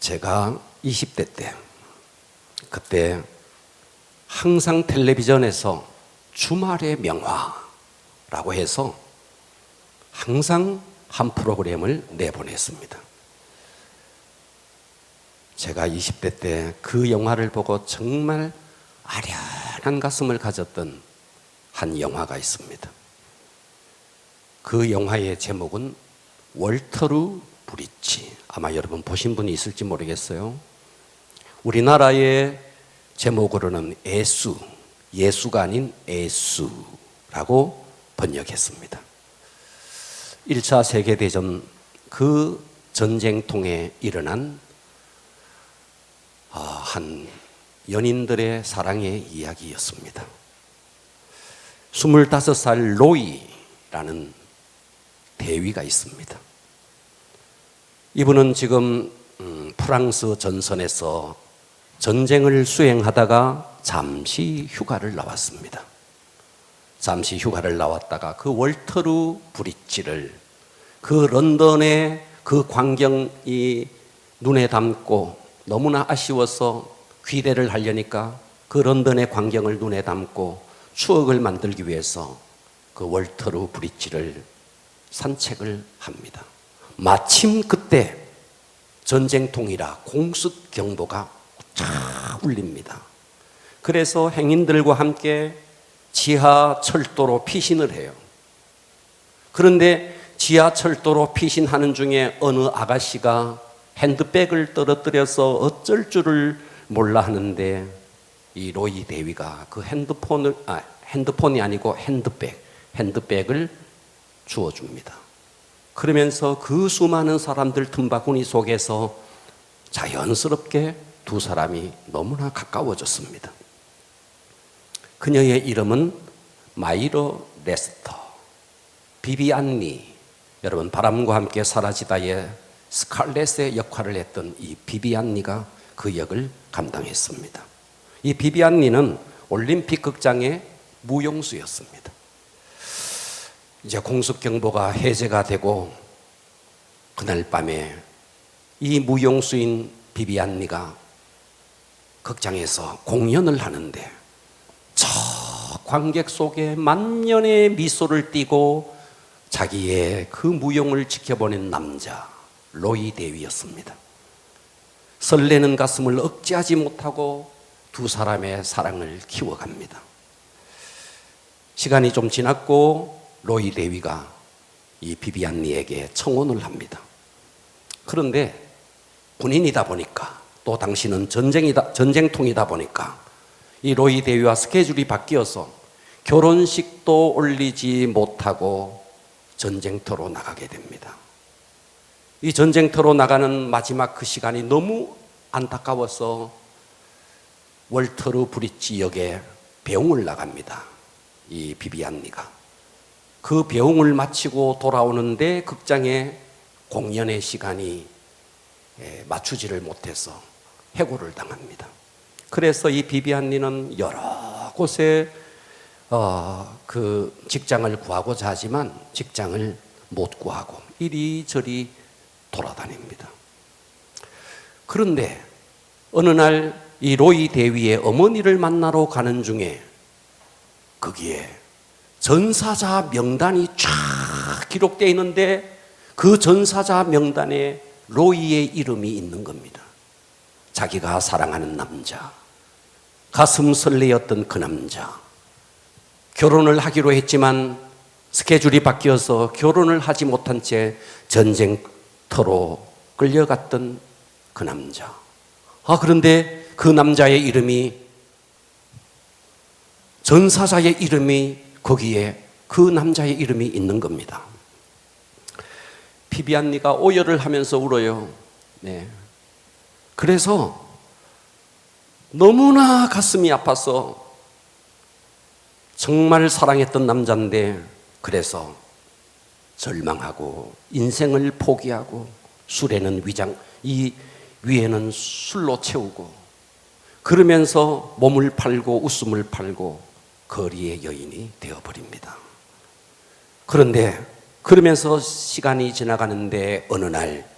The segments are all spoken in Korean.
제가 20대 때, 그때 항상 텔레비전에서 주말의 명화라고 해서 항상 한 프로그램을 내보냈습니다. 제가 20대 때 그 영화를 보고 정말 아련한 가슴을 가졌던 한 영화가 있습니다. 그 영화의 제목은 월터루 브릿지. 아마 여러분 보신 분이 있을지 모르겠어요. 우리나라의 제목으로는 예수, 예수가 아닌 예수라고 번역했습니다. 1차 세계대전 그 전쟁통에 일어난 한 연인들의 사랑의 이야기였습니다. 25살 로이라는 대위가 있습니다. 이분은 지금 프랑스 전선에서 전쟁을 수행하다가 잠시 휴가를 나왔습니다. 잠시 휴가를 나왔다가 그 월터루 브릿지를, 그 런던의 그 광경이 눈에 담고 너무나 아쉬워서 귀래를 하려니까 그 런던의 광경을 눈에 담고 추억을 만들기 위해서 그 월터루 브릿지를 산책을 합니다. 마침 그때 전쟁통이라 공습 경보가 쫙 울립니다. 그래서 행인들과 함께 지하철도로 피신을 해요. 그런데 지하철도로 피신하는 중에 어느 아가씨가 핸드백을 떨어뜨려서 어쩔 줄을 몰라 하는데 이 로이 대위가 그 핸드폰이 아니고 핸드백을 주워줍니다. 그러면서 그 수많은 사람들 틈바구니 속에서 자연스럽게 두 사람이 너무나 가까워졌습니다. 그녀의 이름은 마이로 레스터, 비비안니. 여러분, 바람과 함께 사라지다의 스칼렛의 역할을 했던 이 비비안니가 그 역을 감당했습니다. 이 비비안니는 올림픽 극장의 무용수였습니다. 이제 공습경보가 해제가 되고 그날 밤에 이 무용수인 비비안니가 극장에서 공연을 하는데 저 관객 속에 만년의 미소를 띠고 자기의 그 무용을 지켜보는 남자 로이 대위였습니다. 설레는 가슴을 억제하지 못하고 두 사람의 사랑을 키워갑니다. 시간이 좀 지났고 로이 대위가 이 비비안니에게 청혼을 합니다. 그런데 군인이다 보니까 또 당신은 전쟁통이다 보니까 이 로이 대위와 스케줄이 바뀌어서 결혼식도 올리지 못하고 전쟁터로 나가게 됩니다. 이 전쟁터로 나가는 마지막 그 시간이 너무 안타까워서 월터루 브릿지 역에 배웅을 나갑니다. 이 비비안니가. 그 배웅을 마치고 돌아오는데 극장에 공연의 시간이 맞추지를 못해서 해고를 당합니다. 그래서 이 비비안니는 여러 곳에 그 직장을 구하고자 하지만 직장을 못 구하고 이리저리 돌아다닙니다. 그런데 어느 날 이 로이 대위의 어머니를 만나러 가는 중에 거기에 전사자 명단이 쫙 기록되어 있는데 그 전사자 명단에 로이의 이름이 있는 겁니다. 자기가 사랑하는 남자, 가슴 설레었던 그 남자, 결혼을 하기로 했지만 스케줄이 바뀌어서 결혼을 하지 못한 채 전쟁터로 끌려갔던 그 남자. 그런데 그 남자의 이름이, 전사자의 이름이 거기에 그 남자의 이름이 있는 겁니다. 비비안니가 오열을 하면서 울어요. 네. 그래서 너무나 가슴이 아파서 정말 사랑했던 남자인데 그래서 절망하고 인생을 포기하고 술에는 이 위에는 술로 채우고 그러면서 몸을 팔고 웃음을 팔고 거리의 여인이 되어버립니다. 그런데 그러면서 시간이 지나가는데 어느 날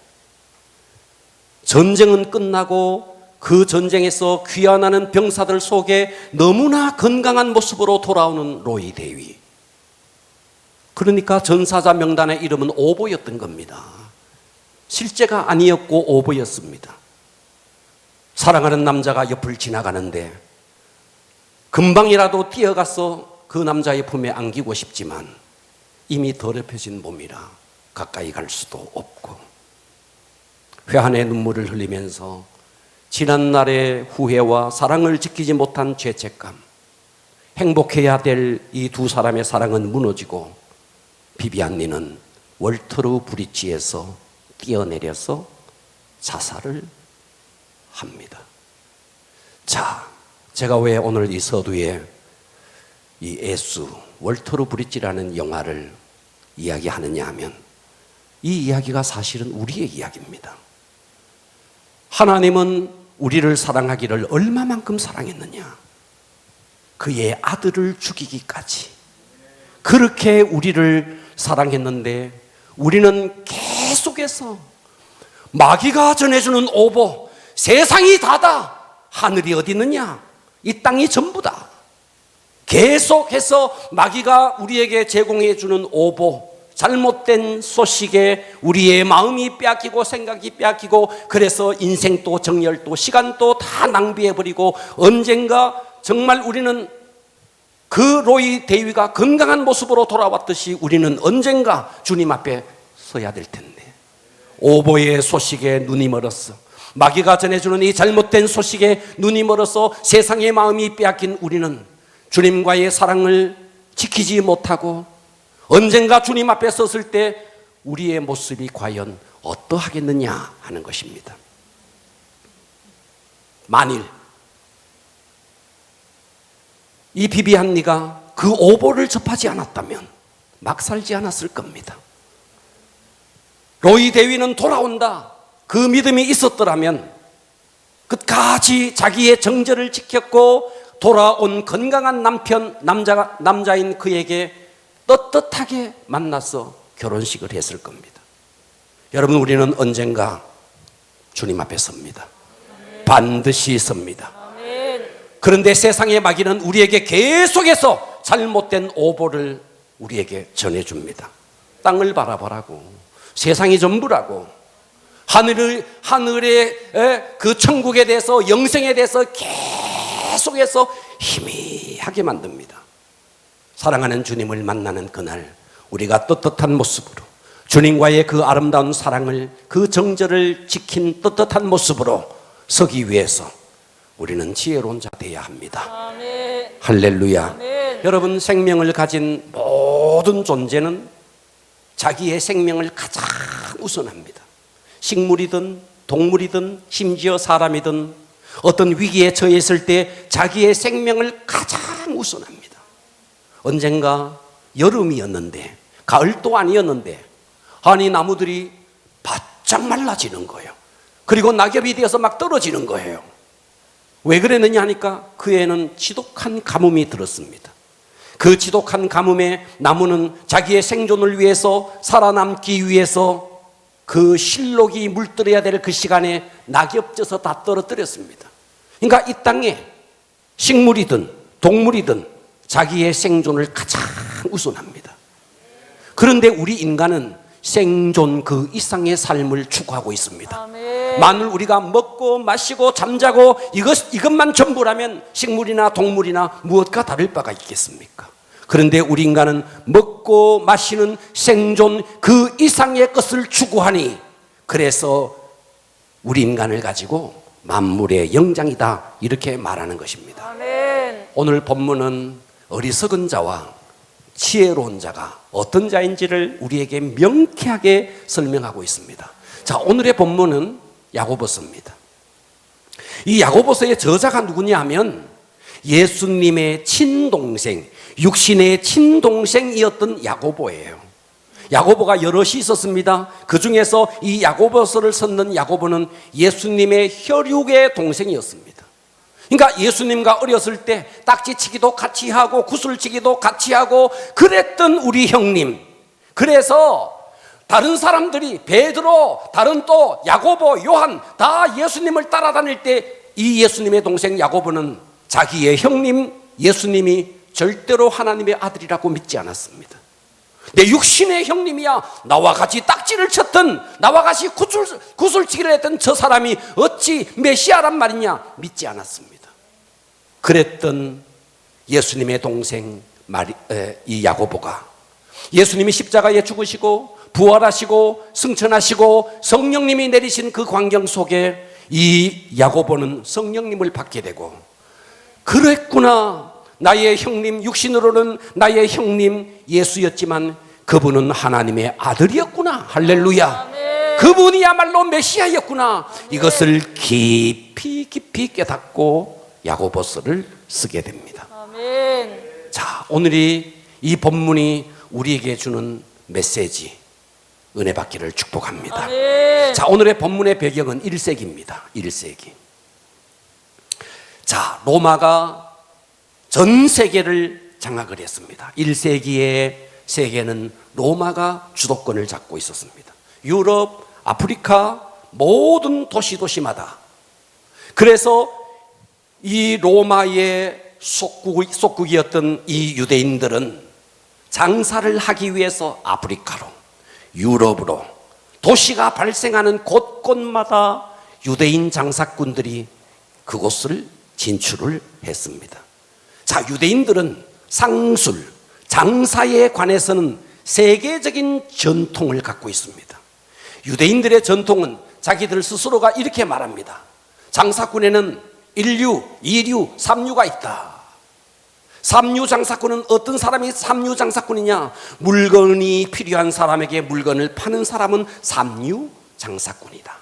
전쟁은 끝나고 그 전쟁에서 귀환하는 병사들 속에 너무나 건강한 모습으로 돌아오는 로이 대위. 그러니까 전사자 명단의 이름은 오보였던 겁니다. 실제가 아니었고 오보였습니다. 사랑하는 남자가 옆을 지나가는데 금방이라도 뛰어가서 그 남자의 품에 안기고 싶지만 이미 더럽혀진 몸이라 가까이 갈 수도 없고, 회한의 눈물을 흘리면서 지난날의 후회와 사랑을 지키지 못한 죄책감, 행복해야 될 이 두 사람의 사랑은 무너지고 비비안니는 월터루 브릿지에서 뛰어내려서 자살을 합니다. 자, 제가 왜 오늘 이 서두에 이 예수 월터루 브릿지라는 영화를 이야기하느냐 하면, 이 이야기가 사실은 우리의 이야기입니다. 하나님은 우리를 사랑하기를 얼마만큼 사랑했느냐, 그의 아들을 죽이기까지 그렇게 우리를 사랑했는데, 우리는 계속해서 마귀가 전해주는 오보, 세상이 다다, 하늘이 어디 있느냐, 이 땅이 전부다, 계속해서 마귀가 우리에게 제공해 주는 오보, 잘못된 소식에 우리의 마음이 빼앗기고 생각이 빼앗기고, 그래서 인생도 정열도 시간도 다 낭비해버리고, 언젠가 정말 우리는 그 로이 대위가 건강한 모습으로 돌아왔듯이 우리는 언젠가 주님 앞에 서야 될 텐데, 오보의 소식에 눈이 멀었어, 마귀가 전해주는 이 잘못된 소식에 눈이 멀어서 세상의 마음이 빼앗긴 우리는 주님과의 사랑을 지키지 못하고 언젠가 주님 앞에 섰을 때 우리의 모습이 과연 어떠하겠느냐 하는 것입니다. 만일 이 비비안니가 그 오보를 접하지 않았다면 막 살지 않았을 겁니다. 로이 대위는 돌아온다, 그 믿음이 있었더라면 끝까지 자기의 정절을 지켰고 돌아온 건강한 남자인 그에게 떳떳하게 만나서 결혼식을 했을 겁니다. 여러분, 우리는 언젠가 주님 앞에 섭니다. 반드시 섭니다. 그런데 세상의 마귀는 우리에게 계속해서 잘못된 오보를 우리에게 전해줍니다. 땅을 바라보라고, 세상이 전부라고, 하늘의 그 천국에 대해서, 영생에 대해서 계속해서 희미하게 만듭니다. 사랑하는 주님을 만나는 그날 우리가 떳떳한 모습으로 주님과의 그 아름다운 사랑을, 그 정절을 지킨 떳떳한 모습으로 서기 위해서 우리는 지혜로운 자 되어야 합니다. 아멘. 할렐루야. 아멘. 여러분, 생명을 가진 모든 존재는 자기의 생명을 가장 우선합니다. 식물이든 동물이든 심지어 사람이든 어떤 위기에 처했을 때 자기의 생명을 가장 우선합니다. 언젠가 여름이었는데, 가을도 아니었는데, 아니 나무들이 바짝 말라지는 거예요. 그리고 낙엽이 되어서 막 떨어지는 거예요. 왜 그랬느냐 하니까 그 애는 지독한 가뭄이 들었습니다. 그 지독한 가뭄에 나무는 자기의 생존을 위해서, 살아남기 위해서 그 실록이 물들어야 될 그 시간에 낙엽져서 다 떨어뜨렸습니다. 그러니까 이 땅에 식물이든 동물이든 자기의 생존을 가장 우선합니다. 그런데 우리 인간은 생존 그 이상의 삶을 추구하고 있습니다. 아멘. 만일 우리가 먹고 마시고 잠자고 이것만 전부라면 식물이나 동물이나 무엇과 다를 바가 있겠습니까? 그런데 우리 인간은 먹고 마시는 생존 그 이상의 것을 추구하니, 그래서 우리 인간을 가지고 만물의 영장이다, 이렇게 말하는 것입니다. 아멘. 오늘 본문은 어리석은 자와 지혜로운 자가 어떤 자인지를 우리에게 명쾌하게 설명하고 있습니다. 자, 오늘의 본문은 야고보서입니다. 이 야고보서의 저자가 누구냐 하면 예수님의 친동생, 육신의 친동생이었던 야고보예요. 야고보가 여럿이 있었습니다. 그 중에서 이 야고보서를 썼는 야고보는 예수님의 혈육의 동생이었습니다. 그러니까 예수님과 어렸을 때 딱지치기도 같이 하고 구슬치기도 같이 하고 그랬던 우리 형님. 그래서 다른 사람들이 베드로, 다른 또 야고보, 요한 다 예수님을 따라다닐 때 이 예수님의 동생 야고보는 자기의 형님 예수님이 절대로 하나님의 아들이라고 믿지 않았습니다. 내 육신의 형님이야, 나와 같이 딱지를 쳤던, 나와 같이 구슬치기를 했던 저 사람이 어찌 메시아란 말이냐 믿지 않았습니다. 그랬던 예수님의 동생 이 야고보가 예수님이 십자가에 죽으시고 부활하시고 승천하시고 성령님이 내리신 그 광경 속에 이 야고보는 성령님을 받게 되고, 그랬구나, 나의 형님, 육신으로는 나의 형님 예수였지만 그분은 하나님의 아들이었구나, 할렐루야. 아멘. 그분이야말로 메시아였구나. 아멘. 이것을 깊이 깨닫고 야고보서를 쓰게 됩니다. 아멘. 자, 오늘이 이 본문이 우리에게 주는 메시지, 은혜 받기를 축복합니다. 아멘. 자, 오늘의 본문의 배경은 1세기입니다. 1세기. 자, 로마가 전 세계를 장악을 했습니다. 1세기에 세계는 로마가 주도권을 잡고 있었습니다. 유럽, 아프리카 모든 도시마다. 그래서 이 로마의 속국이었던 이 유대인들은 장사를 하기 위해서 아프리카로, 유럽으로, 도시가 발생하는 곳곳마다 유대인 장사꾼들이 그곳을 진출을 했습니다. 자, 유대인들은 상술, 장사에 관해서는 세계적인 전통을 갖고 있습니다. 유대인들의 전통은 자기들 스스로가 이렇게 말합니다. 장사꾼에는 1류, 2류, 3류가 있다. 3류 장사꾼은 어떤 사람이 3류 장사꾼이냐? 물건이 필요한 사람에게 물건을 파는 사람은 3류 장사꾼이다.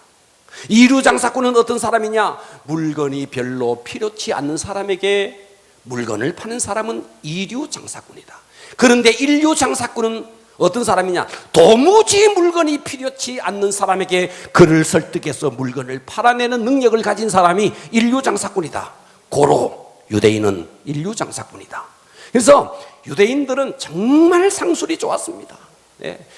2류 장사꾼은 어떤 사람이냐? 물건이 별로 필요치 않는 사람에게 물건을 파는 사람은 2류 장사꾼이다. 그런데 1류 장사꾼은 어떤 사람이냐? 도무지 물건이 필요치 않는 사람에게 그를 설득해서 물건을 팔아내는 능력을 가진 사람이 1류 장사꾼이다. 고로 유대인은 1류 장사꾼이다. 그래서 유대인들은 정말 상술이 좋았습니다.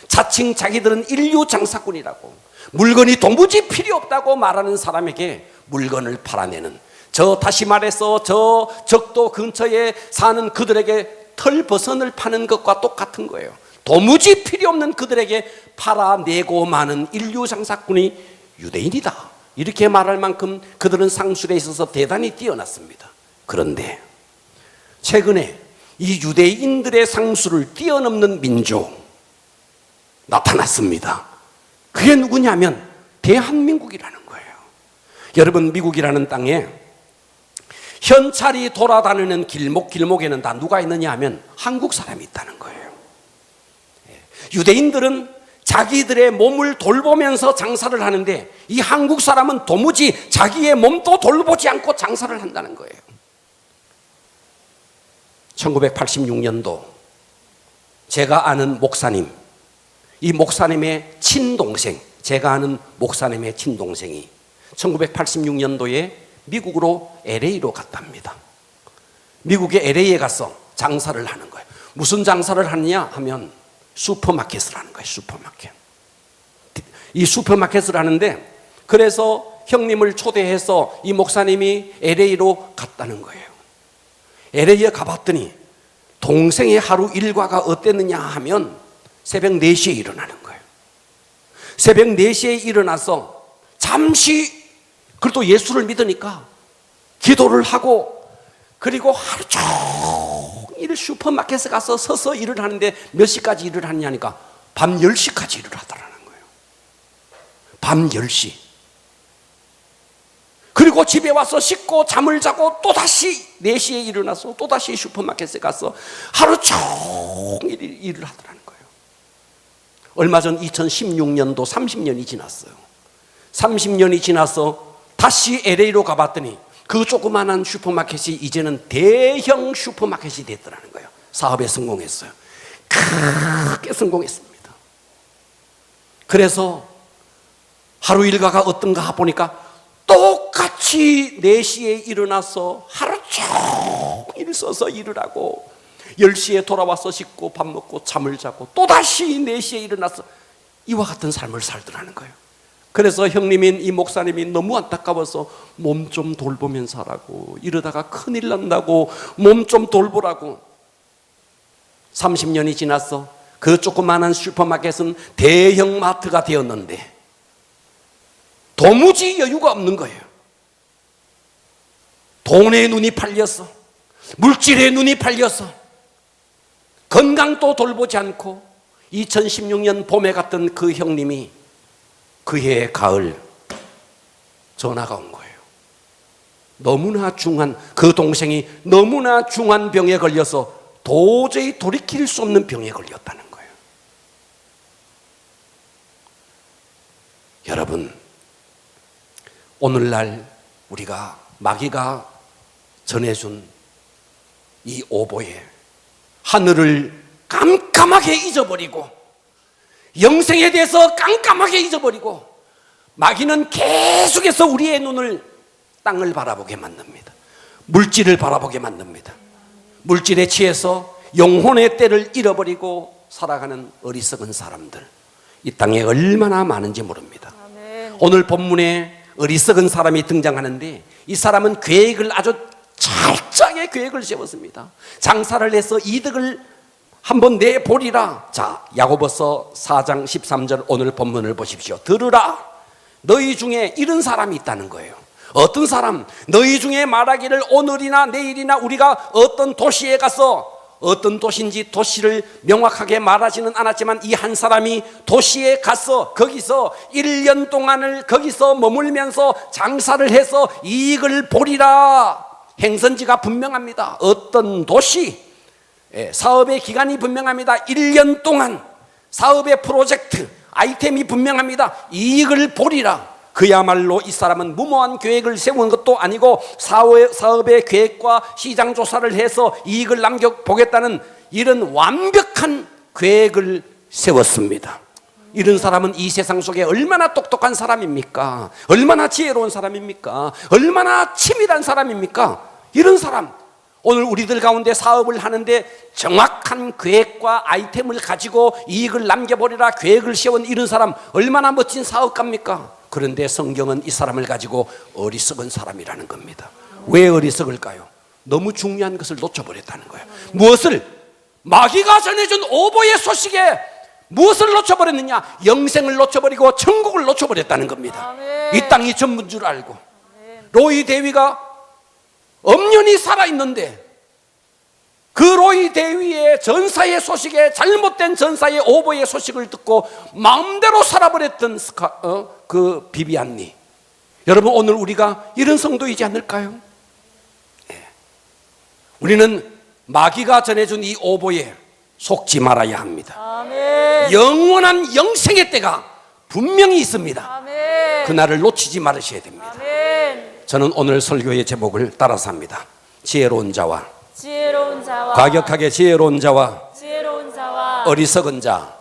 자칭 자기들은 1류 장사꾼이라고, 물건이 도무지 필요 없다고 말하는 사람에게 물건을 팔아내는, 다시 말해서 저 적도 근처에 사는 그들에게 털버선을 파는 것과 똑같은 거예요. 도무지 필요 없는 그들에게 팔아내고 마는 1류 장사꾼이 유대인이다, 이렇게 말할 만큼 그들은 상술에 있어서 대단히 뛰어났습니다. 그런데 최근에 이 유대인들의 상술을 뛰어넘는 민족 나타났습니다. 그게 누구냐면 대한민국이라는 거예요. 여러분, 미국이라는 땅에 현찰이 돌아다니는 길목에는 다 누가 있느냐 하면 한국 사람이 있다는 거예요. 유대인들은 자기들의 몸을 돌보면서 장사를 하는데 이 한국 사람은 도무지 자기의 몸도 돌보지 않고 장사를 한다는 거예요. 1986년도 제가 아는 목사님, 이 목사님의 친동생, 제가 아는 목사님의 친동생이 1986년도에 미국으로 LA로 갔답니다. 미국의 LA에 가서 장사를 하는 거예요. 무슨 장사를 하느냐 하면 슈퍼마켓을 하는 거예요. 슈퍼마켓. 이 슈퍼마켓을 하는데, 그래서 형님을 초대해서 이 목사님이 LA로 갔다는 거예요. LA에 가봤더니 동생의 하루 일과가 어땠느냐 하면 새벽 4시에 일어나는 거예요. 새벽 4시에 일어나서 잠시, 그래도 예수를 믿으니까 기도를 하고, 그리고 하루 종일 슈퍼마켓에 가서 서서 일을 하는데 몇 시까지 일을 하느냐니까 밤 10시까지 일을 하더라는 거예요. 밤 10시. 그리고 집에 와서 씻고 잠을 자고 또다시 4시에 일어나서 또다시 슈퍼마켓에 가서 하루 종일 일을 하더라는 거예요. 얼마 전 2016년도 30년이 지났어요. 30년이 지나서 다시 LA로 가봤더니 그 조그만한 슈퍼마켓이 이제는 대형 슈퍼마켓이 됐더라는 거예요. 사업에 성공했어요. 크게 성공했습니다. 그래서 하루 일과가 어떤가 보니까 똑같이 4시에 일어나서 하루 종일 서서 일을 하고 10시에 돌아와서 씻고 밥 먹고 잠을 자고 또다시 4시에 일어나서 이와 같은 삶을 살더라는 거예요. 그래서 형님인 이 목사님이 너무 안타까워서 몸 좀 돌보면서 하라고, 이러다가 큰일 난다고 몸 좀 돌보라고. 30년이 지났어. 그 조그마한 슈퍼마켓은 대형 마트가 되었는데 도무지 여유가 없는 거예요. 돈에 눈이 팔렸어. 물질에 눈이 팔렸어. 건강도 돌보지 않고 2016년 봄에 갔던 그 형님이 그해 가을 전화가 온 거예요. 너무나 중한, 그 동생이 너무나 중한 병에 걸려서 도저히 돌이킬 수 없는 병에 걸렸다는 거예요. 여러분, 오늘날 우리가 마귀가 전해준 이 오보에 하늘을 깜깜하게 잊어버리고 영생에 대해서 깜깜하게 잊어버리고 마귀는 계속해서 우리의 눈을 땅을 바라보게 만듭니다. 물질을 바라보게 만듭니다. 물질에 취해서 영혼의 때를 잃어버리고 살아가는 어리석은 사람들, 이 땅에 얼마나 많은지 모릅니다. 아멘. 오늘 본문에 어리석은 사람이 등장하는데 이 사람은 계획을 아주 철저하게 계획을 세웠습니다. 장사를 해서 이득을 한번 내보리라. 자, 야고보서 4장 13절 오늘 본문을 보십시오. 들으라. 너희 중에 이런 사람이 있다는 거예요. 어떤 사람? 너희 중에 말하기를 오늘이나 내일이나 우리가 어떤 도시에 가서, 어떤 도시인지 도시를 명확하게 말하지는 않았지만 이 한 사람이 도시에 가서 거기서 1년 동안을 거기서 머물면서 장사를 해서 이익을 보리라. 행선지가 분명합니다. 어떤 도시, 사업의 기간이 분명합니다. 1년 동안 사업의 프로젝트, 아이템이 분명합니다. 이익을 보리라. 그야말로 이 사람은 무모한 계획을 세운 것도 아니고 사업의 계획과 시장 조사를 해서 이익을 남겨보겠다는 이런 완벽한 계획을 세웠습니다. 이런 사람은 이 세상 속에 얼마나 똑똑한 사람입니까? 얼마나 지혜로운 사람입니까? 얼마나 치밀한 사람입니까? 이런 사람, 오늘 우리들 가운데 사업을 하는데 정확한 계획과 아이템을 가지고 이익을 남겨버리라 계획을 세운 이런 사람, 얼마나 멋진 사업가입니까? 그런데 성경은 이 사람을 가지고 어리석은 사람이라는 겁니다. 왜 어리석을까요? 너무 중요한 것을 놓쳐버렸다는 거예요. 무엇을? 마귀가 전해준 오보의 소식에 무엇을 놓쳐버렸느냐? 영생을 놓쳐버리고 천국을 놓쳐버렸다는 겁니다. 아멘. 이 땅이 전부인 줄 알고. 아멘. 로이 대위가 엄연히 살아있는데 그 로이 대위의 전사의 소식에, 잘못된 전사의 오보의 소식을 듣고 마음대로 살아버렸던 그 비비안니. 여러분, 오늘 우리가 이런 성도이지 않을까요? 네. 우리는 마귀가 전해준 이 오보에 속지 말아야 합니다. 아멘. 영원한 영생의 때가 분명히 있습니다. 아멘. 그날을 놓치지 말으셔야 됩니다. 아멘. 저는 오늘 설교의 제목을 따라서 합니다. 지혜로운 자와 과격하게 지혜로운 자와 어리석은 자,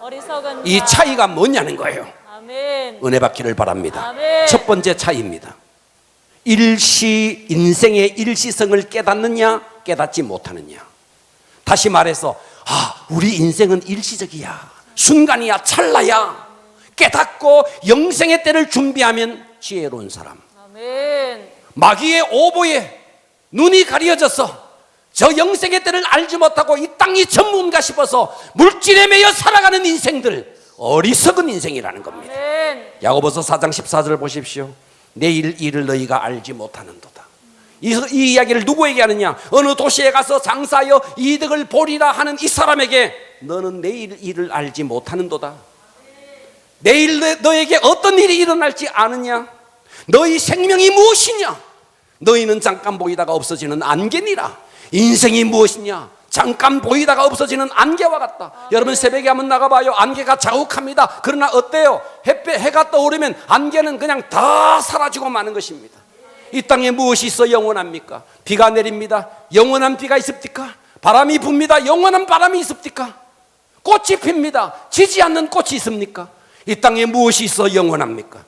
이 차이가 뭐냐는 거예요. 아멘. 은혜 받기를 바랍니다. 아멘. 첫 번째 차이입니다. 인생의 일시성을 깨닫느냐 깨닫지 못하느냐. 다시 말해서 우리 인생은 일시적이야, 순간이야, 찰나야. 깨닫고 영생의 때를 준비하면 지혜로운 사람. 아멘. 마귀의 오보에 눈이 가려져서 저 영생의 때를 알지 못하고 이 땅이 전부인가 싶어서 물질에 매여 살아가는 인생들, 어리석은 인생이라는 겁니다. 아멘. 야고보서 4장 14절을 보십시오. 내일 일을 너희가 알지 못하는도다. 이 이야기를 누구에게 하느냐? 어느 도시에 가서 장사하여 이득을 보리라 하는 이 사람에게 너는 내일 일을 알지 못하는도다. 내일 너에게 어떤 일이 일어날지 아느냐? 너희 생명이 무엇이냐? 너희는 잠깐 보이다가 없어지는 안개니라. 인생이 무엇이냐? 잠깐 보이다가 없어지는 안개와 같다. 여러분, 새벽에 한번 나가봐요. 안개가 자욱합니다. 그러나 어때요? 해가 떠오르면 안개는 그냥 다 사라지고 마는 것입니다. 이 땅에 무엇이 있어 영원합니까? 비가 내립니다. 영원한 비가 있습니까? 바람이 붑니다. 영원한 바람이 있습니까? 꽃이 핍니다. 지지 않는 꽃이 있습니까? 이 땅에 무엇이 있어 영원합니까?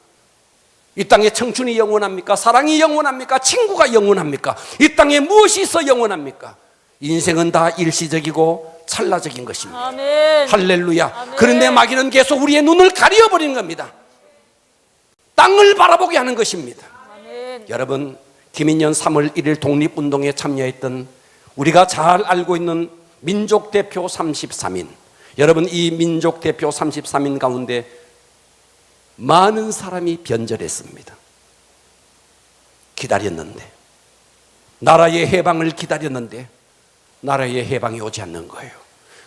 이 땅에 청춘이 영원합니까? 사랑이 영원합니까? 친구가 영원합니까? 이 땅에 무엇이 있어 영원합니까? 인생은 다 일시적이고 찰나적인 것입니다. 아멘. 할렐루야. 아멘. 그런데 마귀는 계속 우리의 눈을 가려버리는 겁니다. 땅을 바라보게 하는 것입니다. 아멘. 여러분, 김인년 3월 1일 독립운동에 참여했던 우리가 잘 알고 있는 민족대표 33인, 여러분, 이 민족대표 33인 가운데 많은 사람이 변절했습니다. 기다렸는데, 나라의 해방을 기다렸는데 나라의 해방이 오지 않는 거예요.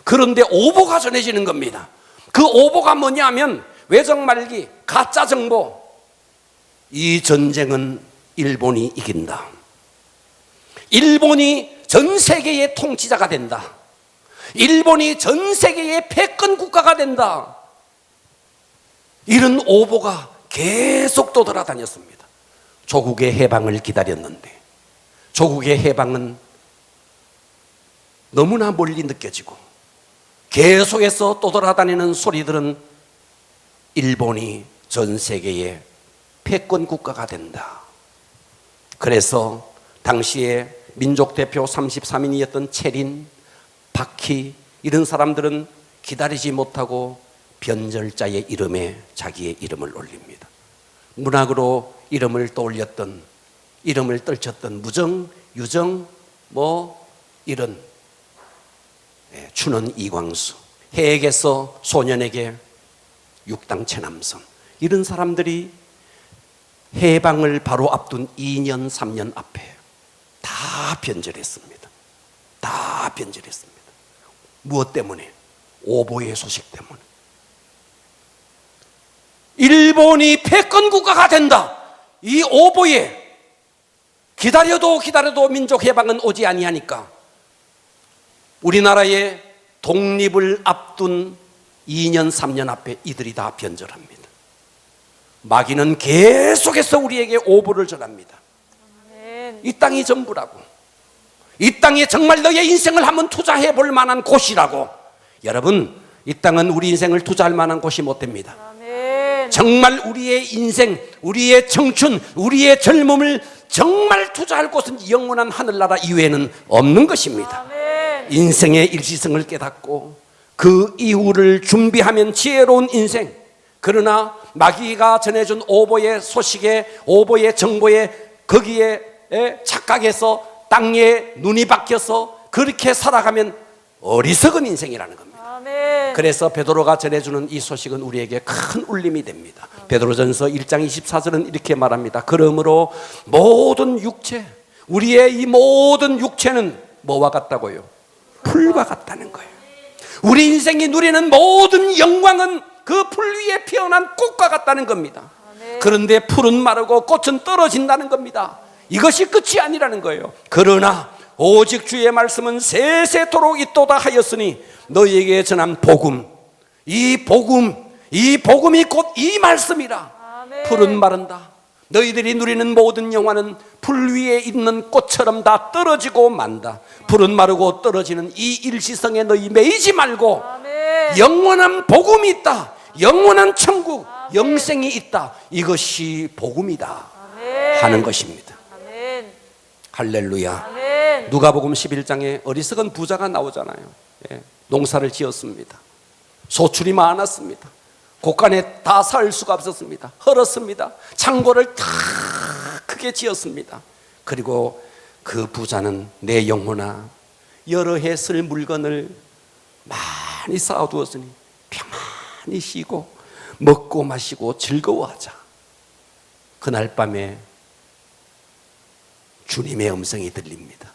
그런데 오보가 전해지는 겁니다. 그 오보가 뭐냐면 외정말기, 가짜 정보. 이 전쟁은 일본이 이긴다. 일본이 전 세계의 통치자가 된다. 일본이 전 세계의 패권 국가가 된다. 이런 오보가 계속 떠돌아다녔습니다. 조국의 해방을 기다렸는데 조국의 해방은 너무나 멀리 느껴지고 계속해서 떠돌아다니는 소리들은 일본이 전 세계의 패권 국가가 된다. 그래서 당시에 민족대표 33인이었던 체린, 박희 이런 사람들은 기다리지 못하고 변절자의 이름에 자기의 이름을 올립니다. 문학으로 이름을 떠올렸던, 이름을 떨쳤던 무정, 유정, 이런 춘원 이광수, 해에게서 소년에게 육당 최남선, 이런 사람들이 해방을 바로 앞둔 2년 3년 앞에 다 변절했습니다. 다 변절했습니다. 무엇 때문에? 오보의 소식 때문에. 일본이 패권 국가가 된다. 이 오보에 기다려도 민족 해방은 오지 아니하니까 우리나라의 독립을 앞둔 2년 3년 앞에 이들이 다 변절합니다. 마귀는 계속해서 우리에게 오보를 전합니다. 이 땅이 전부라고, 이 땅에 정말 너의 인생을 한번 투자해 볼 만한 곳이라고. 여러분, 이 땅은 우리 인생을 투자할 만한 곳이 못 됩니다. 정말 우리의 인생, 우리의 청춘, 우리의 젊음을 정말 투자할 곳은 영원한 하늘나라 이외에는 없는 것입니다. 인생의 일시성을 깨닫고 그 이후를 준비하면 지혜로운 인생. 그러나 마귀가 전해준 오보의 소식에, 오보의 정보에, 거기에 착각해서 땅에 눈이 바뀌어서 그렇게 살아가면 어리석은 인생이라는 겁니다. 그래서 베드로가 전해주는 이 소식은 우리에게 큰 울림이 됩니다. 베드로전서 1장 24절은 이렇게 말합니다. 그러므로 모든 육체, 우리의 이 모든 육체는 뭐와 같다고요? 풀과 같다는 거예요. 우리 인생이 누리는 모든 영광은 그 풀 위에 피어난 꽃과 같다는 겁니다. 그런데 풀은 마르고 꽃은 떨어진다는 겁니다. 이것이 끝이 아니라는 거예요. 그러나 오직 주의 말씀은 세세토록 있도다 하였으니 너희에게 전한 복음, 이 복음이 곧 이 말씀이라. 풀은 마른다. 너희들이 누리는 모든 영화는 풀 위에 있는 꽃처럼 다 떨어지고 만다. 풀은 마르고 떨어지는 이 일시성에 너희 매이지 말고 영원한 복음이 있다. 영원한 천국, 영생이 있다. 이것이 복음이다 하는 것입니다. 할렐루야. 누가복음 11장에 어리석은 부자가 나오잖아요. 농사를 지었습니다. 소출이 많았습니다. 곳간에 다 살 수가 없었습니다. 헐었습니다. 창고를 다 크게 지었습니다. 그리고 그 부자는 내 영혼아, 여러 해 쓸 물건을 많이 쌓아두었으니 평안히 쉬고 먹고 마시고 즐거워하자. 그날 밤에 주님의 음성이 들립니다.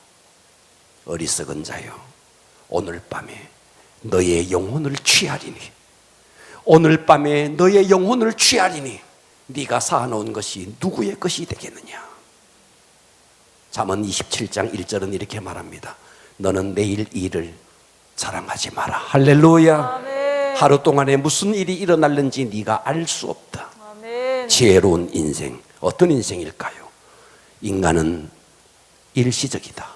어리석은 자여, 오늘 밤에 너의 영혼을 취하리니, 오늘 밤에 너의 영혼을 취하리니 네가 쌓아놓은 것이 누구의 것이 되겠느냐. 잠언 27장 1절은 이렇게 말합니다. 너는 내일 일을 자랑하지 마라. 할렐루야. 아멘. 하루 동안에 무슨 일이 일어날는지 네가 알 수 없다. 아멘. 지혜로운 인생, 어떤 인생일까요? 인간은 일시적이다.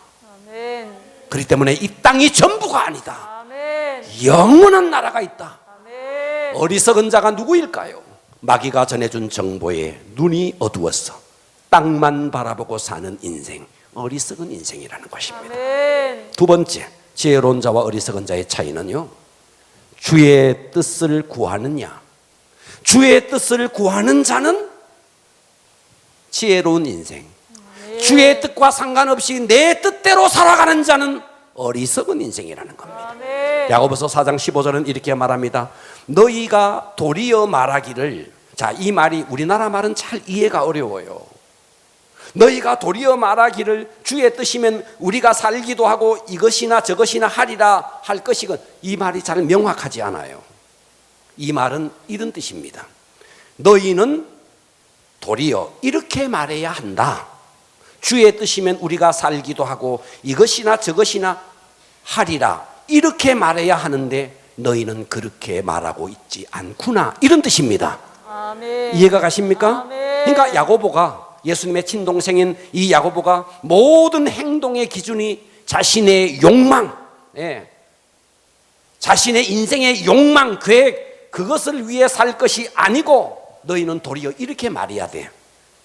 아멘. 그렇기 때문에 이 땅이 전부가 아니다. 아멘. 영원한 나라가 있다. 아멘. 어리석은 자가 누구일까요? 마귀가 전해준 정보에 눈이 어두웠어 땅만 바라보고 사는 인생, 어리석은 인생이라는 것입니다. 아멘. 두 번째, 지혜로운 자와 어리석은 자의 차이는요, 주의 뜻을 구하느냐, 주의 뜻을 구하는 자는 지혜로운 인생, 주의 뜻과 상관없이 내 뜻대로 살아가는 자는 어리석은 인생이라는 겁니다. 야고보서 4장 15절은 이렇게 말합니다. 너희가 도리어 말하기를, 자, 이 말이 우리나라 말은 잘 이해가 어려워요. 너희가 도리어 말하기를 주의 뜻이면 우리가 살기도 하고 이것이나 저것이나 하리라 할 것이건, 이 말이 잘 명확하지 않아요. 이 말은 이런 뜻입니다. 너희는 도리어 이렇게 말해야 한다. 주의 뜻이면 우리가 살기도 하고 이것이나 저것이나 하리라, 이렇게 말해야 하는데 너희는 그렇게 말하고 있지 않구나, 이런 뜻입니다. 아멘. 이해가 가십니까? 아멘. 그러니까 야고보가, 예수님의 친동생인 이 야고보가 모든 행동의 기준이 자신의 욕망, 자신의 인생의 욕망, 계획, 그것을 위해 살 것이 아니고 너희는 도리어 이렇게 말해야 돼.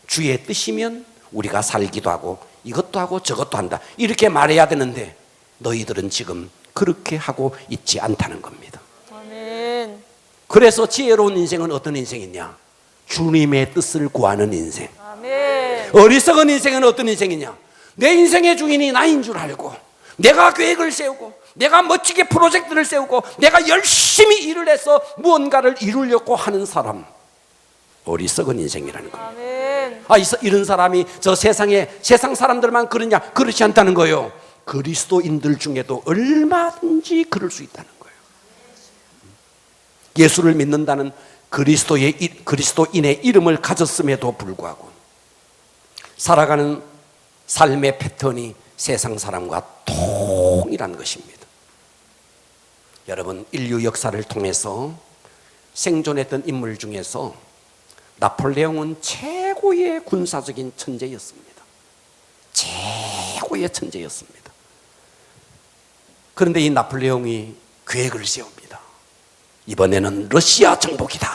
주의 뜻이면 우리가 살기도 하고 이것도 하고 저것도 한다, 이렇게 말해야 되는데 너희들은 지금 그렇게 하고 있지 않다는 겁니다. 아멘. 그래서 지혜로운 인생은 어떤 인생이냐? 주님의 뜻을 구하는 인생. 아멘. 어리석은 인생은 어떤 인생이냐? 내 인생의 주인이 나인 줄 알고, 내가 계획을 세우고, 내가 멋지게 프로젝트를 세우고, 내가 열심히 일을 해서 무언가를 이루려고 하는 사람, 어리석은 인생이라는 겁니다. 아멘. 이런 사람이 저 세상에, 세상 사람들만 그러냐? 그렇지 않다는 거예요. 그리스도인들 중에도 얼마든지 그럴 수 있다는 거예요. 예수를 믿는다는 그리스도인의 이름을 가졌음에도 불구하고 살아가는 삶의 패턴이 세상 사람과 동일한 것입니다. 여러분, 인류 역사를 통해서 생존했던 인물 중에서 나폴레옹은 최고의 군사적인 천재였습니다. 최고의 천재였습니다. 그런데 이 나폴레옹이 계획을 세웁니다. 이번에는 러시아 정복이다.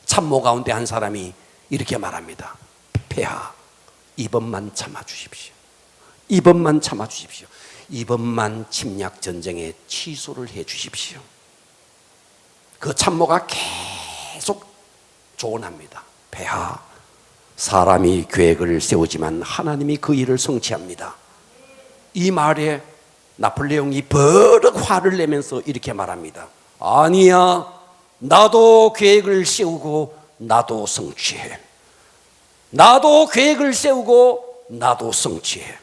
참모 가운데 한 사람이 이렇게 말합니다. 폐하, 이번만 참아주십시오. 이번만 참아주십시오. 이번만 침략 전쟁에 취소를 해주십시오. 그 참모가 계속 조언합니다. 폐하, 사람이 계획을 세우지만 하나님이 그 일을 성취합니다. 이 말에 나폴레옹이 버럭 화를 내면서 이렇게 말합니다. 아니야, 나도 계획을 세우고 나도 성취해. 나도 계획을 세우고 나도 성취해.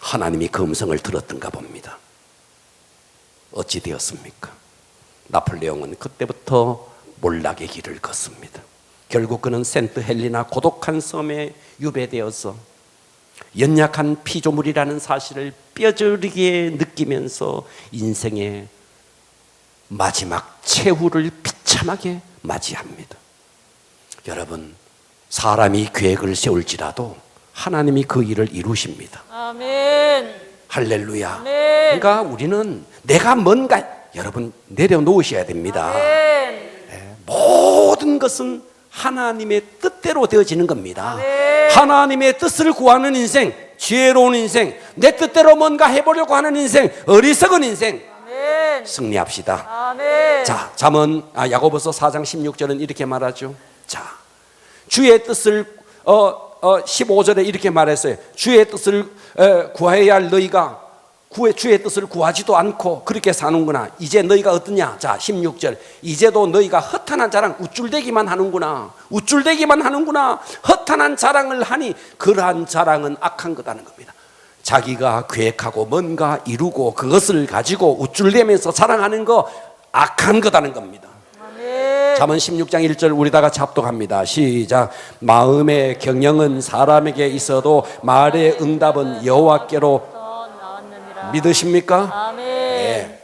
하나님이 그 음성을 들었던가 봅니다. 어찌 되었습니까? 나폴레옹은 그때부터 몰락의 길을 걷습니다. 결국 그는 센트 헬리나 고독한 섬에 유배되어서 연약한 피조물이라는 사실을 뼈저리게 느끼면서 인생의 마지막 최후를 비참하게 맞이합니다. 여러분, 사람이 계획을 세울지라도 하나님이 그 일을 이루십니다. 아멘. 할렐루야. 아멘. 그러니까 우리는 내가 뭔가, 여러분, 내려놓으셔야 됩니다. 아멘. 모든 것은 하나님의 뜻대로 되어지는 겁니다. 아멘. 하나님의 뜻을 구하는 인생, 지혜로운 인생, 내 뜻대로 뭔가 해보려고 하는 인생, 어리석은 인생, 아멘. 승리합시다. 아멘. 자, 야고보서 4장 16절은 이렇게 말하죠. 자, 주의 뜻을 15절에 이렇게 말했어요. 주의 뜻을 구해야 할 너희가 주의 뜻을 구하지도 않고 그렇게 사는구나. 이제 너희가 어떠냐? 자, 16절. 이제도 너희가 허탄한 자랑, 우쭐대기만 하는구나. 우쭐대기만 하는구나. 허탄한 자랑을 하니 그러한 자랑은 악한 거다는 겁니다. 자기가 계획하고 뭔가 이루고 그것을 가지고 우쭐대면서 자랑하는 거 악한 거다는 겁니다. 잠언 16장 1절 우리 다 같이 합독합니다. 시작. 마음의 경영은 사람에게 있어도 말의 응답은 여호와께로 믿으십니까? 아멘.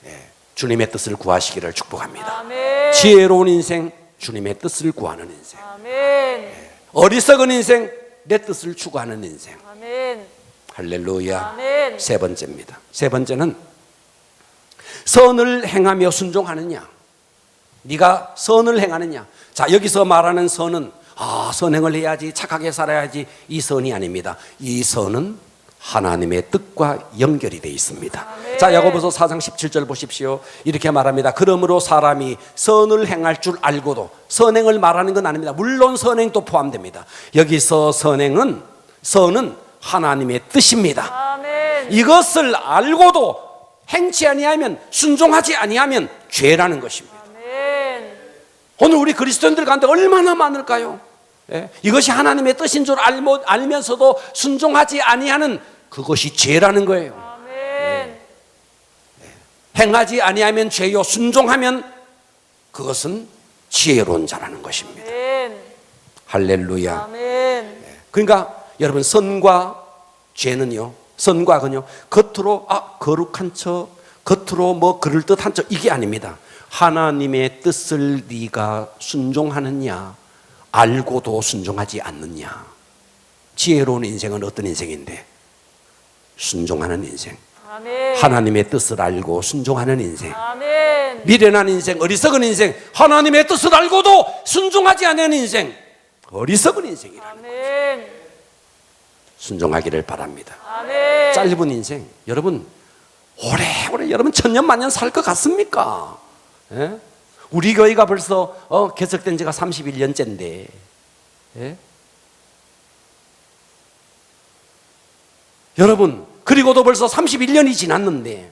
네. 주님의 뜻을 구하시기를 축복합니다. 아멘. 지혜로운 인생, 주님의 뜻을 구하는 인생. 아멘. 어리석은 인생, 내 뜻을 추구하는 인생. 아멘. 할렐루야. 아멘. 세 번째입니다. 세 번째는 선을 행하며 순종하느냐. 네가 선을 행하느냐. 자, 여기서 말하는 선은 선행을 해야지, 착하게 살아야지, 이 선이 아닙니다. 이 선은 하나님의 뜻과 연결이 되어 있습니다. 아멘. 자, 야고보서 4장 17절 보십시오. 이렇게 말합니다. 그러므로 사람이 선을 행할 줄 알고도, 선행을 말하는 건 아닙니다. 물론 선행도 포함됩니다. 여기서 선은 하나님의 뜻입니다. 아멘. 이것을 알고도 행치 아니하면, 순종하지 아니하면 죄라는 것입니다. 아멘. 오늘 우리 그리스도인들 가운데 얼마나 많을까요? 예? 이것이 하나님의 뜻인 줄 알면서도 순종하지 아니하는 그것이 죄라는 거예요. 아멘. 행하지 아니하면 죄요, 순종하면 그것은 지혜로운 자라는 것입니다. 아멘. 할렐루야. 아멘. 그러니까 여러분, 선과 죄는요, 선과 악은요, 겉으로 거룩한 척, 겉으로 뭐 그럴듯한 척, 이게 아닙니다. 하나님의 뜻을 네가 순종하느냐, 알고도 순종하지 않느냐. 지혜로운 인생은 어떤 인생인데? 순종하는 인생. 아멘. 하나님의 뜻을 알고 순종하는 인생. 아멘. 미련한 인생, 어리석은 인생, 하나님의 뜻을 알고도 순종하지 않는 인생, 어리석은 인생이라. 아멘. 순종하기를 바랍니다. 아멘. 짧은 인생, 여러분 오래오래 여러분 천년만년 살 것 같습니까? 예? 우리 교회가 벌써 개척된 지가 31년째인데, 예? 여러분, 그리고도 벌써 31년이 지났는데,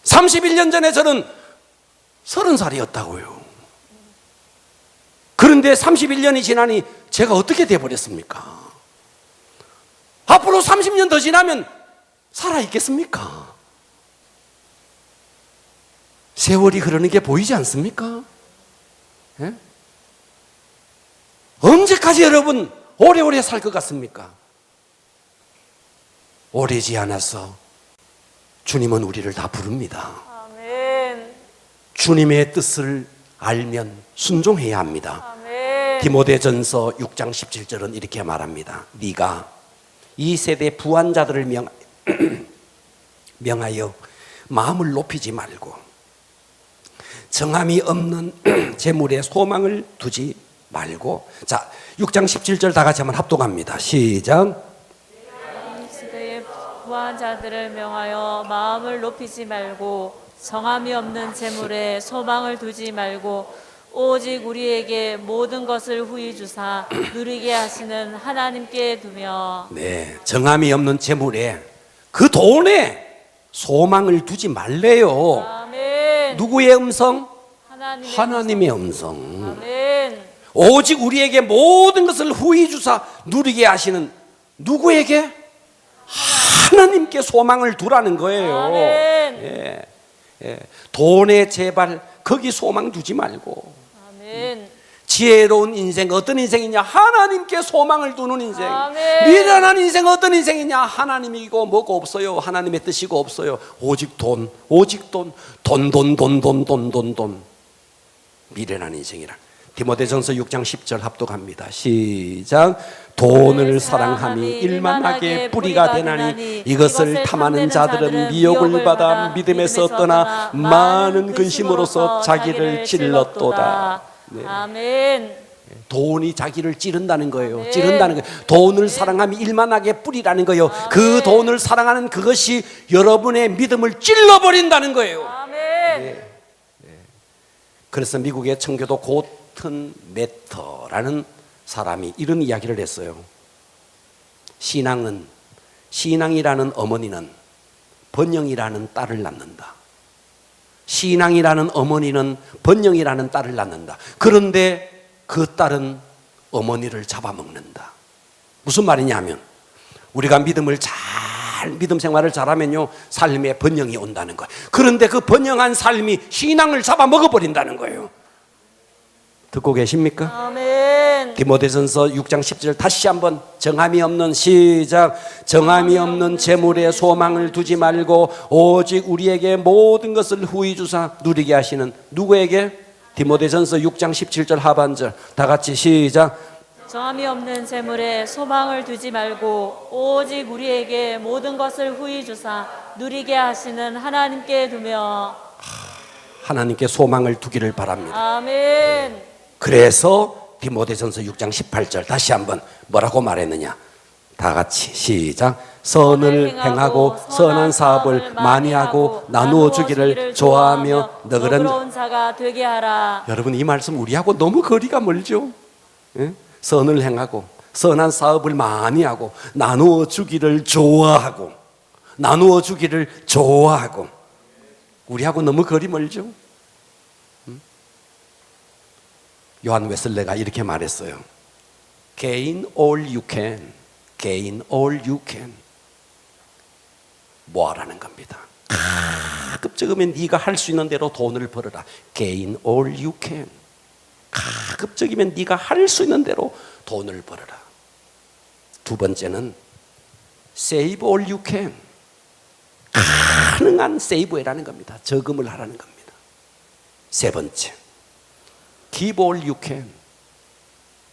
31년 전에 저는 30살이었다고요. 그런데 31년이 지나니 제가 어떻게 돼버렸습니까? 앞으로 30년 더 지나면 살아있겠습니까? 세월이 흐르는 게 보이지 않습니까? 예? 언제까지 여러분 오래오래 살 것 같습니까? 오래지 않아서 주님은 우리를 다 부릅니다. 아멘. 주님의 뜻을 알면 순종해야 합니다. 아멘. 디모데전서 6장 17절은 이렇게 말합니다. 네가 이 세대 부한자들을 명하여 마음을 높이지 말고 정함이 없는 재물에 소망을 두지 말고. 자, 6장 17절 다 같이 한번 합독합니다. 시작. 시대의 부한 자들을 명하여 마음을 높이지 말고 정함이 없는 재물에 소망을 두지 말고 오직 우리에게 모든 것을 후히 주사 누리게 하시는 하나님께 두며. 네, 정함이 없는 재물에, 그 돈에 소망을 두지 말래요. 아멘. 누구의 음성? 하나님의 하나님의 음성. 아멘. 오직 우리에게 모든 것을 후히 주사 누리게 하시는 누구에게? 하나님께 소망을 두라는 거예요. 아멘. 예, 예. 돈에 제발 거기 소망 두지 말고. 아멘. 지혜로운 인생 어떤 인생이냐? 하나님께 소망을 두는 인생. 아멘. 미련한 인생 어떤 인생이냐? 하나님이고 뭐고 없어요. 하나님의 뜻이고 없어요. 오직 돈, 오직 돈, 돈. 미련한 인생이라. 디모데전서 6장 10절 합독합니다. 시작. 돈을 사랑함이 일만하게 뿌리가 되나니 이것을 탐하는 자들은 미혹을 받아 믿음에서 떠나 많은 근심으로서 자기를 찔렀도다. 네. 아멘. 돈이 자기를 찌른다는 거예요. 아멘. 찌른다는 거예요. 돈을 사랑함이 일만하게 뿌리라는 거예요. 아멘. 그 돈을 사랑하는 그것이 여러분의 믿음을 찔러버린다는 거예요. 아멘. 그래서 미국의 청교도 고튼 매터라는 사람이 이런 이야기를 했어요. 신앙이라는 어머니는 번영이라는 딸을 낳는다. 신앙이라는 어머니는 번영이라는 딸을 낳는다. 그런데 그 딸은 어머니를 잡아먹는다. 무슨 말이냐 하면, 우리가 믿음 생활을 잘하면요, 삶에 번영이 온다는 거예요. 그런데 그 번영한 삶이 신앙을 잡아먹어버린다는 거예요. 듣고 계십니까? 아멘. 디모데전서 6장 10절 다시 한번 정함이 없는, 시작. 정함이 없는 재물에 소망을 두지 말고 오직 우리에게 모든 것을 후히 주사 누리게 하시는 누구에게? 디모데전서 6장 17절 하반절 다 같이 시작. 정함이 없는 재물에 소망을 두지 말고 오직 우리에게 모든 것을 후히 주사 누리게 하시는 하나님께 두며. 하나님께 소망을 두기를 바랍니다. 아멘. 그래서 디모데전서 6장 18절 다시 한번 뭐라고 말했느냐? 다 같이 시작. 선을 행하고 선한 사업을 많이 하고 나누어 주기를 좋아하며 너그러운 자가 되게 하라. 여러분, 이 말씀 우리하고 너무 거리가 멀죠? 예? 선을 행하고 선한 사업을 많이 하고 나누어 주기를 좋아하고 나누어 주기를 좋아하고 우리하고 너무 거리 멀죠? 요한 웨슬레가 이렇게 말했어요. Gain all you can. Gain all you can. 뭐하라는 겁니다. 가급적이면 네가 할 수 있는 대로 돈을 벌어라. Gain all you can. 가급적이면 네가 할 수 있는 대로 돈을 벌어라. 두 번째는 Save all you can. 가능한 세이브해라는 겁니다. 저금을 하라는 겁니다. 세 번째, Give all you can.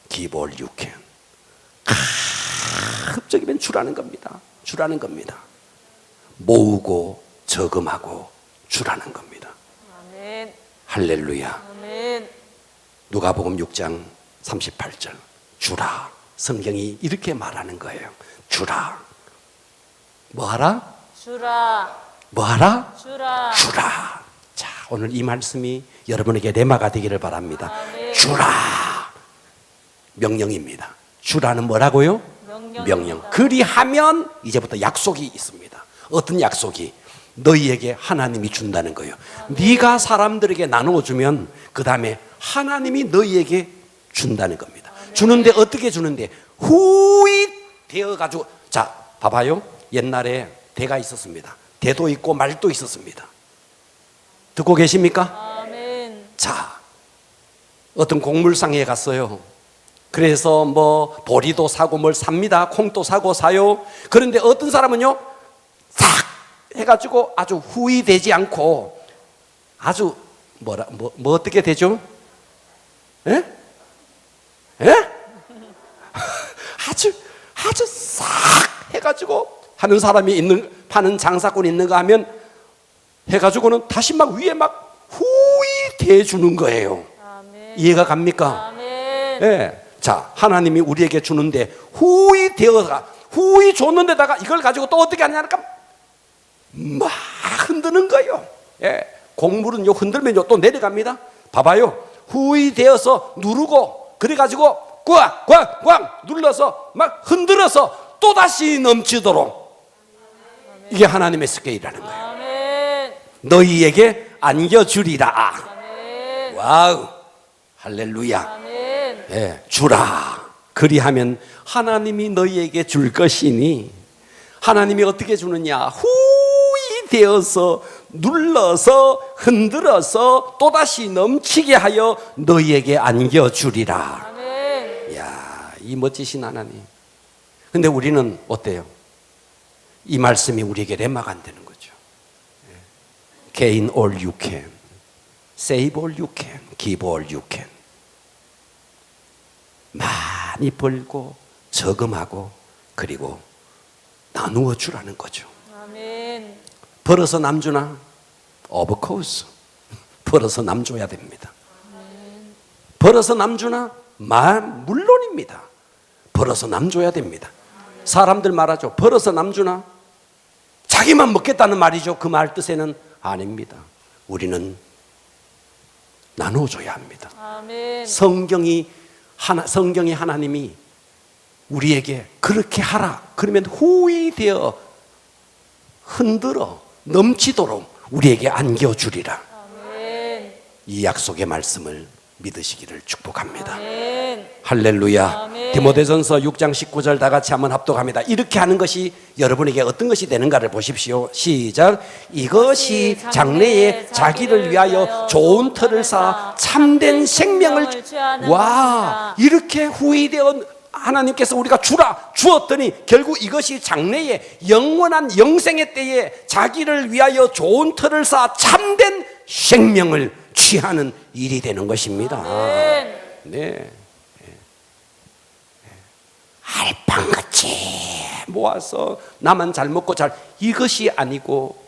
Give all you can. 가급적이면 주라는 겁니다. 주라는 겁니다. 모으고 저금하고 주라는 겁니다. 아멘. 할렐루야. 아멘. 누가복음 6장 38절. 주라. 성경이 이렇게 말하는 거예요. 주라. 뭐하라? 주라. 뭐하라? 주라. 주라. 자, 오늘 이 말씀이 여러분에게 레마가 되기를 바랍니다. 아멘. 주라. 명령입니다. 주라는 뭐라고요? 명령. 명령. 그리하면 이제부터 약속이 있습니다. 어떤 약속이? 너희에게 하나님이 준다는 거예요. 네가 사람들에게 나누어 주면 그 다음에 하나님이 너희에게 준다는 겁니다. 주는데 어떻게 주는데? 후이 되어가지고. 자, 봐봐요. 옛날에 대가 있었습니다. 대도 있고 말도 있었습니다. 듣고 계십니까? 아멘. 자, 어떤 곡물상에 갔어요. 그래서 뭐 보리도 사고 뭘 삽니다. 콩도 사고 사요. 그런데 어떤 사람은요, 싹 해가지고 아주 후이되지 않고 아주 뭐 어떻게 되죠? 예? 예? 아주 싹 해가지고 하는 사람이 파는 장사꾼이 있는가 하면 해가지고는 다시 막 위에 막 후이 대주는 거예요. 아멘. 이해가 갑니까? 아멘. 예. 자, 하나님이 우리에게 주는데 후이 되어가 후이 줬는데다가 이걸 가지고 또 어떻게 하냐니까 막 흔드는 거예요. 예. 곡물은요 흔들면요 또 내려갑니다. 봐봐요. 후이 되어서 누르고 그래가지고 꽉 눌러서 막 흔들어서 또 다시 넘치도록 이게 하나님의 스케일이라는 거예요. 아멘. 너희에게 안겨주리라. 아멘. 와우, 할렐루야. 아멘. 예, 주라. 그리하면 하나님이 너희에게 줄 것이니 하나님이 어떻게 주느냐? 후이 되어서 눌러서 흔들어서 또다시 넘치게 하여 너희에게 안겨주리라. 아멘. 이야, 이 멋지신 하나님. 근데 우리는 어때요? 이 말씀이 우리에게 레마가 안 되는 거죠. Gain all you can, save all you can, give all you can. 많이 벌고 저금하고 그리고 나누어 주라는 거죠. 아멘. 벌어서 남 주나? Of course. 벌어서 남 줘야 됩니다. 벌어서 남 주나? 물론입니다. 벌어서 남 줘야 됩니다. 사람들 말하죠. 벌어서 남 주나? 자기만 먹겠다는 말이죠. 그 말 뜻에는 아닙니다. 우리는 나눠줘야 합니다. 아멘. 성경이 하나님이 우리에게 그렇게 하라. 그러면 후이 되어 흔들어 넘치도록 우리에게 안겨주리라. 아멘. 이 약속의 말씀을 믿으시기를 축복합니다. 아멘. 할렐루야. 아멘. 디모데전서 6장 19절 다 같이 한번 합독합니다. 이렇게 하는 것이 여러분에게 어떤 것이 되는가를 보십시오. 시작. 이것이 장래에 자기를 위하여 좋은 터를 쌓아 참된 생명을 와, 이렇게 후이되어 하나님께서 우리가 주었더니 결국 이것이 장래에 영원한 영생의 때에 자기를 위하여 좋은 터를 쌓아 참된 생명을 취하는 일이 되는 것입니다. 아멘. 네. 알빵같이 모아서 나만 잘 먹고 이것이 아니고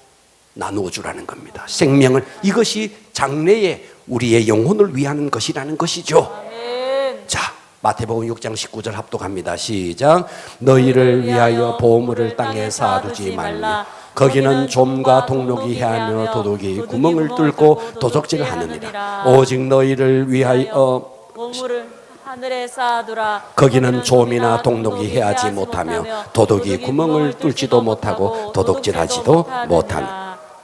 나누어 주라는 겁니다. 생명을, 이것이 장래에 우리의 영혼을 위하는 것이라는 것이죠. 아멘. 자, 마태복음 6장 19절 합독합니다. 시작. 너희를 위하여 보물을 땅에 쌓아두지 말라. 거기는 좀과 동록이 해하며 도둑이 구멍을 뚫고 도적질하느니라. 오직 너희를 위하여 보물을 하늘에 쌓아두라. 거기는 좀이나 동록이 해하지 못하며 도둑이 구멍을 뚫지도 못하고 도둑질하지도 못하는.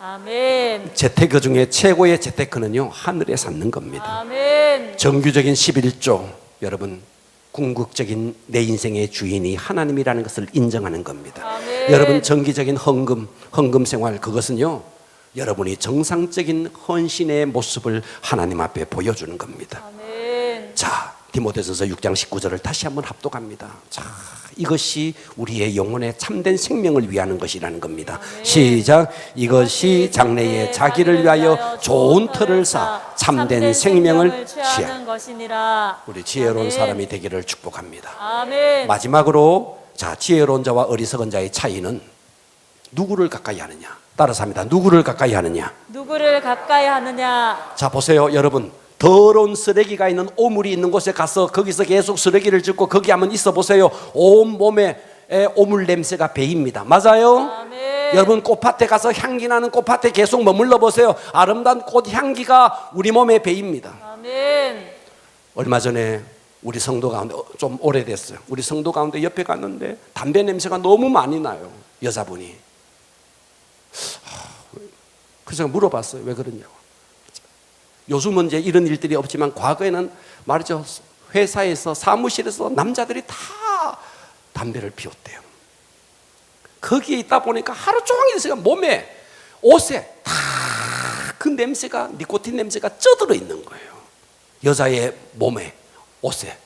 아멘. 재테크 중에 최고의 재테크는요, 하늘에 쌓는 겁니다. 아멘. 정규적인 11조, 여러분 궁극적인 내 인생의 주인이 하나님이라는 것을 인정하는 겁니다. 아멘. 여러분 정기적인 헌금 생활, 그것은요 여러분이 정상적인 헌신의 모습을 하나님 앞에 보여주는 겁니다. 아멘. 자, 디모데전서 6장 19절을 다시 한번 합독합니다. 자, 이것이 우리의 영혼의 참된 생명을 위하는 것이라는 겁니다. 시작. 이것이 장래에 자기를 위하여 좋은 터를 쌓아 참된 생명을 취하는 것이니라. 우리 지혜로운 아멘. 사람이 되기를 축복합니다. 아멘. 마지막으로, 자, 지혜로운 자와 어리석은 자의 차이는 누구를 가까이 하느냐. 따라서 합니다. 누구를 가까이 하느냐. 누구를 가까이 하느냐. 자, 보세요 여러분, 더러운 쓰레기가 있는 오물이 있는 곳에 가서 거기서 계속 쓰레기를 줍고 거기 한번 있어 보세요. 온 몸에 오물 냄새가 배입니다. 맞아요? 아멘. 여러분 꽃밭에 가서 향기 나는 꽃밭에 계속 머물러 보세요. 아름다운 꽃 향기가 우리 몸에 배입니다. 아멘. 얼마 전에 우리 성도 가운데, 좀 오래됐어요, 우리 성도 가운데 옆에 갔는데 담배 냄새가 너무 많이 나요. 여자분이. 그래서 물어봤어요. 왜 그러냐고. 요즘은 이제 이런 일들이 없지만 과거에는 말이죠, 회사에서 사무실에서 남자들이 다 담배를 피웠대요. 거기에 있다 보니까 하루 종일 제가 몸에, 옷에 다 그 냄새가, 니코틴 냄새가 쪄들어 있는 거예요. 여자의 몸에, 옷에.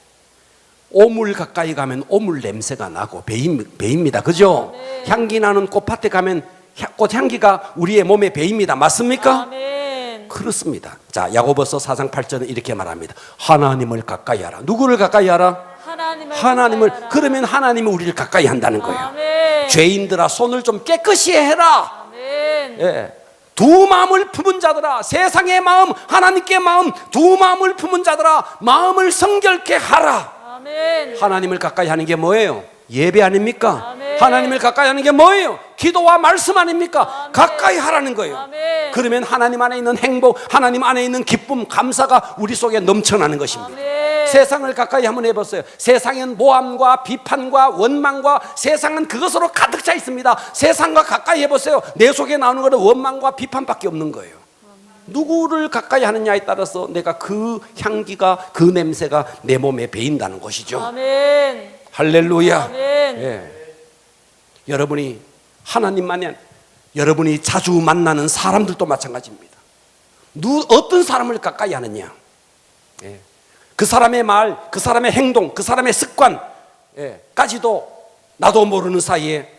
오물 가까이 가면 오물 냄새가 나고 배입니다. 그죠? 네. 향기 나는 꽃밭에 가면 꽃 향기가 우리의 몸에 배입니다. 맞습니까? 아멘. 그렇습니다. 자, 야고보서 4장 8절은 이렇게 말합니다. 하나님을 가까이 하라. 누구를 가까이 하라? 하나님을. 가까이 하라. 그러면 하나님이 우리를 가까이 한다는 거예요. 아멘. 죄인들아, 손을 좀 깨끗이 해라. 아멘. 예. 두 마음을 품은 자들아, 세상의 마음, 하나님께 마음, 두 마음을 품은 자들아, 마음을 성결케 하라. 아멘. 하나님을 가까이 하는 게 뭐예요? 예배 아닙니까? 아멘. 하나님을 가까이 하는 게 뭐예요? 기도와 말씀 아닙니까? 아멘. 가까이 하라는 거예요. 아멘. 그러면 하나님 안에 있는 행복, 하나님 안에 있는 기쁨, 감사가 우리 속에 넘쳐나는 것입니다. 아멘. 세상을 가까이 한번 해보세요. 세상엔 모함과 비판과 원망과, 세상은 그것으로 가득 차 있습니다. 세상과 가까이 해보세요. 내 속에 나오는 것은 원망과 비판밖에 없는 거예요. 누구를 가까이 하느냐에 따라서 내가 그 향기가, 그 냄새가 내 몸에 배인다는 것이죠. 아멘. 할렐루야. 아멘. 예. 여러분이 하나님만이 아니라 여러분이 자주 만나는 사람들도 마찬가지입니다. 어떤 사람을 가까이 하느냐. 예. 그 사람의 말, 그 사람의 행동, 그 사람의 습관까지도 나도 모르는 사이에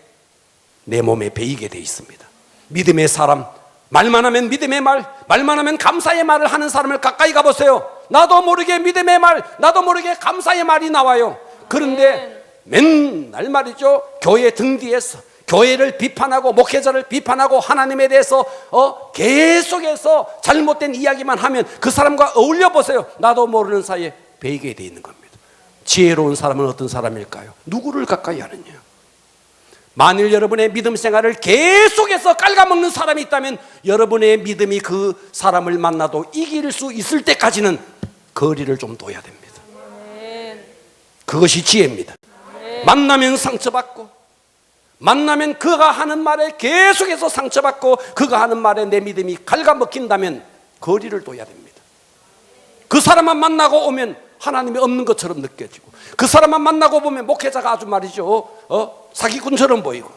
내 몸에 배이게 돼 있습니다. 믿음의 사람, 말만 하면 믿음의 말, 말만 하면 감사의 말을 하는 사람을 가까이 가보세요. 나도 모르게 믿음의 말, 나도 모르게 감사의 말이 나와요. 그런데 맨날 말이죠, 교회 등 뒤에서 교회를 비판하고 목회자를 비판하고 하나님에 대해서 계속해서 잘못된 이야기만 하면 그 사람과 어울려 보세요. 나도 모르는 사이에 배이게 돼 있는 겁니다. 지혜로운 사람은 어떤 사람일까요? 누구를 가까이 하느냐. 만일 여러분의 믿음 생활을 계속해서 깔아먹는 사람이 있다면 여러분의 믿음이 그 사람을 만나도 이길 수 있을 때까지는 거리를 좀 둬야 됩니다. 그것이 지혜입니다. 만나면 상처받고, 만나면 그가 하는 말에 계속해서 상처받고, 그가 하는 말에 내 믿음이 갉아먹힌다면 거리를 둬야 됩니다. 그 사람만 만나고 오면 하나님이 없는 것처럼 느껴지고, 그 사람만 만나고 보면 목회자가 아주 말이죠, 사기꾼처럼 보이고,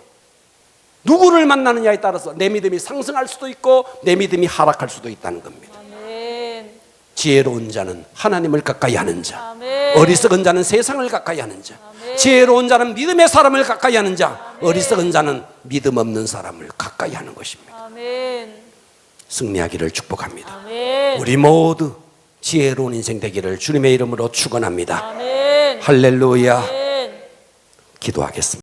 누구를 만나느냐에 따라서 내 믿음이 상승할 수도 있고 내 믿음이 하락할 수도 있다는 겁니다. 아멘. 지혜로운 자는 하나님을 가까이 하는 자, 아멘. 어리석은 자는 세상을 가까이 하는 자, 아멘. 지혜로운 자는 믿음의 사람을 가까이 하는 자, 어리석은 자는 믿음 없는 사람을 가까이 하는 것입니다. 아멘. 승리하기를 축복합니다. 아멘. 우리 모두 지혜로운 인생 되기를 주님의 이름으로 축원합니다. 아멘. 할렐루야. 아멘. 기도하겠습니다.